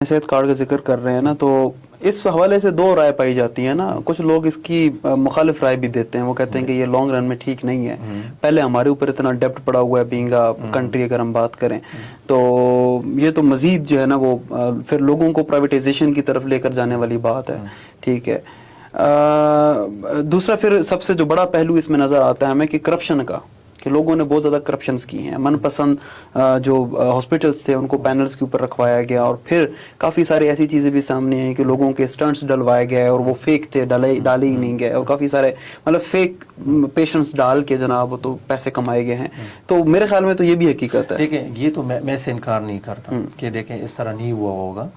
صحت کارڈ کا ذکر کر رہے ہیں نا، تو اس حوالے سے دو رائے پائی جاتی ہیں نا. کچھ لوگ اس کی مخالف رائے بھی دیتے ہیں، وہ کہتے ہیں کہ یہ لانگ رن میں ٹھیک نہیں ہے. پہلے ہمارے اوپر اتنا ڈیپٹ پڑا ہوا ہے بینگ کنٹری، اگر ہم بات کریں تو یہ تو مزید جو ہے نا وہ پھر لوگوں کو پرائیویٹائزیشن کی طرف لے کر جانے والی بات ہے. ٹھیک ہے. دوسرا پھر سب سے جو بڑا پہلو اس میں نظر آتا ہے ہمیں کہ کرپشن کا، کہ لوگوں نے بہت زیادہ کرپشنز کی ہیں. من پسند جو ہاسپٹلس تھے ان کو پینلز کے اوپر رکھوایا گیا، اور پھر کافی سارے ایسی چیزیں بھی سامنے ہیں کہ لوگوں کے سٹنٹس ڈلوائے گئے اور وہ فیک تھے، ڈالے ہی نہیں گئے، اور کافی سارے مطلب فیک پیشنٹس ڈال کے جناب تو پیسے کمائے گئے ہیں. تو میرے خیال میں تو یہ بھی حقیقت ہے. دیکھیں یہ تو میں سے انکار نہیں کرتا کہ دیکھیں اس طرح نہیں ہوا ہوگا.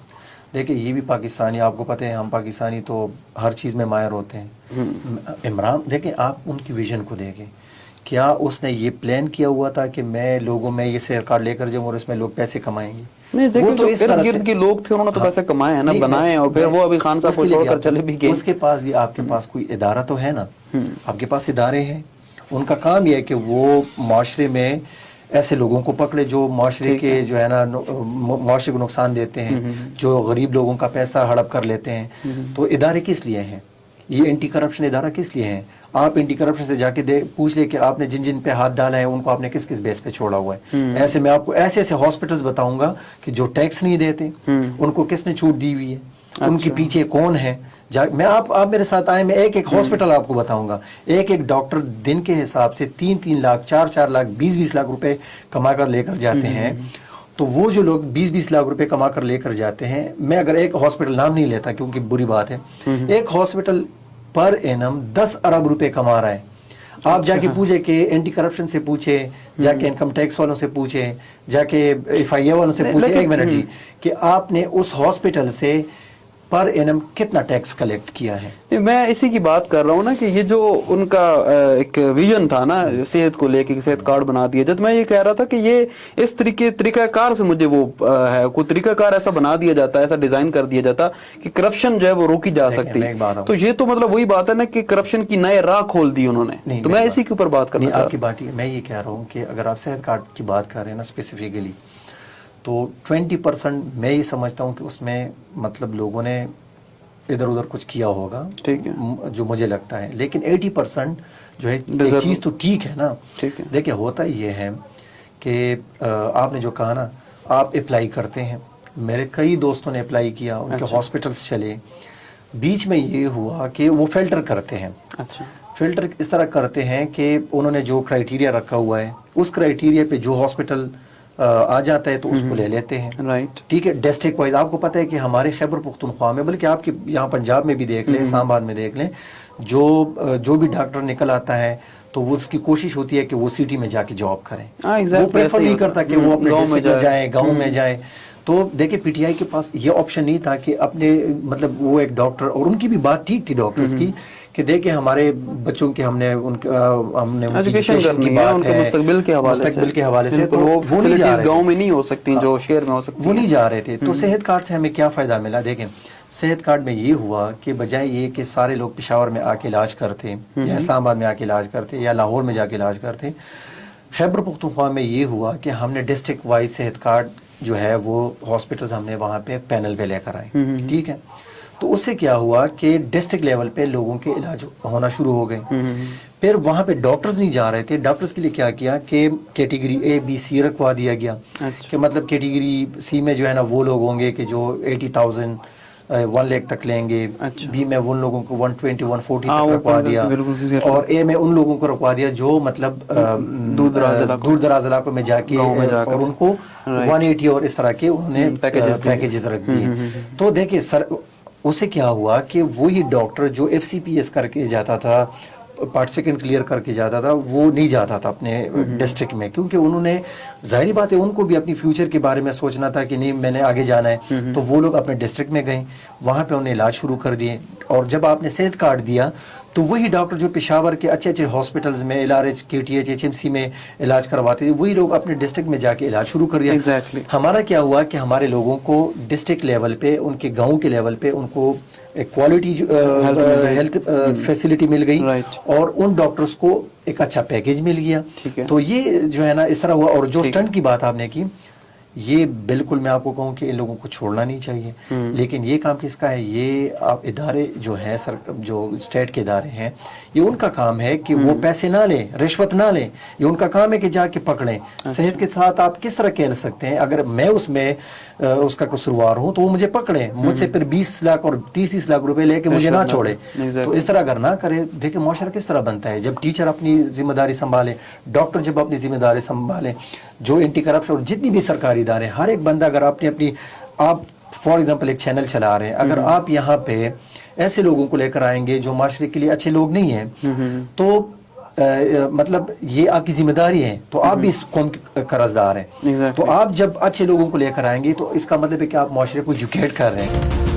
دیکھیں یہ بھی پاکستانی، آپ کو پتہ ہے ہم پاکستانی تو ہر چیز میں ماہر ہوتے ہیں. عمران دیکھیں آپ ان کی ویژن کو دیکھیں، کیا اس نے یہ پلان کیا ہوا تھا کہ میں لوگوں میں یہ صحت کارڈ لے کر جاؤں اور اس میں لوگ پیسے کمائیں گے؟ نہیں دیکھیں، تو اس گرد کے لوگ تھے انہوں نے تو پیسے کمائے ہیں نا، بنائے ہیں، اور پھر وہ ابھی خان صاحب کو چھوڑ کر چلے بھی گئے. اس کے پاس بھی آپ کے پاس کوئی ادارہ تو ہے نا، آپ کے پاس ادارے ہیں. ان کا کام یہ ہے کہ وہ معاشرے میں ایسے لوگوں کو پکڑے جو معاشرے کے جو ہے نا معاشرے کو نقصان دیتے ہیں، جو غریب لوگوں کا پیسہ ہڑپ کر لیتے ہیں. تو ادارے کس لیے ہیں؟ یہ اینٹی کرپشن ادارہ کس لیے ہیں؟ آپ اینٹی کرپشن سے جا کے پوچھ لے کہ آپ نے جن پہ ہاتھ ڈالا ہے ان کو آپ نے کس بیس پہ چھوڑا ہوا ہے. ایسے میں آپ کو ایسے ہاسپٹلز بتاؤں گا کہ جو ٹیکس نہیں دیتے، ان کو کس نے چھوٹ دی ہوئی ہے، ان کے پیچھے کون ہے. میں آپ میرے ساتھ آئے، میں ایک ہاسپٹل آپ کو بتاؤں گا. ایک ڈاکٹر دن کے حساب سے 3 لاکھ 4 لاکھ 20 لاکھ روپے کما کر لے کر جاتے ہیں. تو وہ جو لوگ 20 لاکھ روپے کما کر لے کر جاتے ہیں، میں اگر ایک ہاسپٹل نام نہیں لیتا کیونکہ بری بات ہے، ایک ہاسپٹل پر اینم 10 ارب روپے کما رہا ہے. آپ جا کے پوچھے کہ اینٹی کرپشن سے پوچھے، جا کے انکم ٹیکس والوں سے پوچھے، جا کے FIA والوں سے پوچھے، ایک منٹ جی، کہ آپ نے اس ہاسپٹل سے پر اینم کتنا ٹیکس کلیکٹ کیا ہے. میں اسی کی بات کر رہا ہوں نا کہ یہ جو ان کا ایک ویژن تھا نا صحت کو لے کے، صحت کارڈ بنا دیا. جب میں یہ کہہ رہا تھا کہ یہ اس طریقہ کار سے مجھے وہ ہے، کوئی طریقہ کار ایسا بنا دیا جاتا ہے، ایسا ڈیزائن کر دیا جاتا کہ کرپشن جو ہے وہ روکی جا سکتی. تو یہ تو مطلب وہی بات ہے نا کہ کرپشن کی نئے راہ کھول دی انہوں نے. تو میں اسی کے اوپر بات کرنا آپ کی بات ہے. میں یہ کہہ رہا ہوں کہ اگر آپ صحت کارڈ کی بات کر رہے ہیں نا اسپیسیفکلی، تو 20% میں یہ سمجھتا ہوں کہ اس میں مطلب لوگوں نے ادھر ادھر کچھ کیا ہوگا، جو مجھے لگتا ہے. لیکن 80% جو ہے ایک چیز تو ٹھیک ہے نا. دیکھیں ہوتا یہ ہے کہ آپ نے جو کہا نا، آپ اپلائی کرتے ہیں. میرے کئی دوستوں نے اپلائی کیا، ان کے ہاسپٹلس چلے. بیچ میں یہ ہوا کہ وہ فلٹر کرتے ہیں. فلٹر اس طرح کرتے ہیں کہ انہوں نے جو کرائیٹیریا رکھا ہوا ہے، اس کرائیٹیریا پہ جو ہاسپٹل آ جاتا ہے تو اس کو لے لیتے ہیں. ٹھیک ہے. ڈسٹرکٹ وائز آپ کو پتہ ہے کہ ہمارے خیبر پختونخوا میں، بلکہ آپ کے یہاں پنجاب میں بھی دیکھ لیں، اسلام آباد میں دیکھ لیں، جو بھی ڈاکٹر نکل آتا ہے تو وہ اس کی کوشش ہوتی ہے کہ وہ سٹی میں جا کے جاب کریں. وہ پریفر نہیں کرتا کہ وہ اپنے ڈسٹرکٹ میں جائیں، گاؤں میں جائیں. تو دیکھیں پی ٹی آئی کے پاس یہ آپشن نہیں تھا کہ اپنے مطلب وہ ایک ڈاکٹر، اور ان کی بھی بات ٹھیک تھی ڈاکٹرز کی، کہ دیکھیں ہمارے بچوں کے ہم نے ایجوکیشن کی بات ہے، مستقبل کے حوالے سے، تو وہ فیسلٹیز گاؤں میں نہیں ہو سکتی جو شہر میں ہو سکتی، وہ نہیں جا رہے تھے. تو صحت کارڈ سے ہمیں کیا فائدہ ملا؟ دیکھیں صحت کارڈ میں یہ ہوا کہ بجائے یہ کہ سارے لوگ پشاور میں آ کے علاج کرتے، یا اسلام آباد میں آ کے علاج کرتے، یا لاہور میں جا کے علاج کرتے، خیبر پختونخوا میں یہ ہوا کہ ہم نے ڈسٹرکٹ وائز صحت کارڈ جو ہے وہ ہاسپٹلز ہم نے وہاں پہ پینل پہ لے کر آئے. ٹھیک ہے. تو اس سے کیا ہوا کہ ڈسٹرکٹ لیول پہ لوگوں کے علاج ہونا شروع ہو گئے. پھر وہاں پہ ڈاکٹرز نہیں جا رہے تھے. ڈاکٹرز کے لیے کیا کہ کیٹیگری A B C رکھوا دیا گیا. کہ مطلب کیٹیگری C میں جو ہے نا وہ لوگ ہوں گے کہ جو 80,000 1 لاکھ تک لیں گے. B میں ان لوگوں کو 120 140 تک رکھوا دیا. اور A میں ان لوگوں کو رکھوا دیا جو مطلب دور دراز علاقوں میں جا کے، اور ان کو 180 اور اس طرح کے انہوں نے پیکیجز رکھ دیے. تو دیکھیں سر، اس سے کیا ہوا کہ وہی ڈاکٹر جو FCPS کر کے جاتا تھا، پارٹ سیکنڈ کلیئر کر کے جاتا تھا، وہ نہیں جاتا تھا اپنے ڈسٹرکٹ میں، کیونکہ انہوں نے ظاہری بات ہے ان کو بھی اپنی فیوچر کے بارے میں سوچنا تھا کہ نہیں میں نے آگے جانا ہے. تو وہ لوگ اپنے ڈسٹرکٹ میں گئے، وہاں پہ انہوں نے علاج شروع کر دیے. اور جب آپ نے صحت کارڈ دیا تو وہی ڈاکٹر جو پشاور کے اچھے ہاسپٹلز میں LRH KTH HMC میں علاج کرواتے تھے، وہی لوگ اپنے ڈسٹرکٹ میں جا کے علاج شروع کر دیا. ہمارا کیا ہوا کہ ہمارے لوگوں کو ڈسٹرکٹ لیول پہ، ان کے گاؤں کے لیول پہ ان کو ایک کوالٹی ہیلتھ فیسلٹی مل گئی، اور ان ڈاکٹرز کو ایک اچھا پیکیج مل گیا. تو یہ جو ہے نا اس طرح ہوا. اور جو اسٹنٹ کی بات آپ نے کی، یہ بالکل میں آپ کو کہوں کہ ان لوگوں کو چھوڑنا نہیں چاہیے. لیکن یہ کام کس کا ہے؟ یہ آپ ادارے جو ہیں جو اسٹیٹ کے ادارے ہیں، یہ ان کا کام ہے کہ وہ پیسے نہ لیں، رشوت نہ لیں. یہ ان کا کام ہے کہ جا کے پکڑیں. صحت کے ساتھ آپ کس طرح کھیل سکتے ہیں؟ اگر میں اس کا قصوروار ہوں تو وہ مجھے پکڑے، مجھ سے پھر 20 لاکھ اور 30 لاکھ روپے لے کے مجھے نہ چھوڑے. تو اس طرح اگر نہ کرے، دیکھیں معاشرہ کس طرح بنتا ہے. جب ٹیچر اپنی ذمہ داری سنبھالے، ڈاکٹر جب اپنی ذمہ داری سنبھالے، جو اینٹی کرپشن اور جتنی بھی سرکاری ادارے، ہر ایک بندہ اگر اپنی آپ فار ایگزامپل ایک چینل چلا رہے ہیں، اگر آپ یہاں پہ ایسے لوگوں کو لے کر آئیں گے جو معاشرے کے لیے اچھے لوگ نہیں ہیں، تو مطلب یہ آپ کی ذمہ داری ہے، تو آپ بھی اس قوم کے قرض دار ہیں. تو آپ جب اچھے لوگوں کو لے کر آئیں گے تو اس کا مطلب ہے کہ آپ معاشرے کو ایجوکیٹ کر رہے ہیں.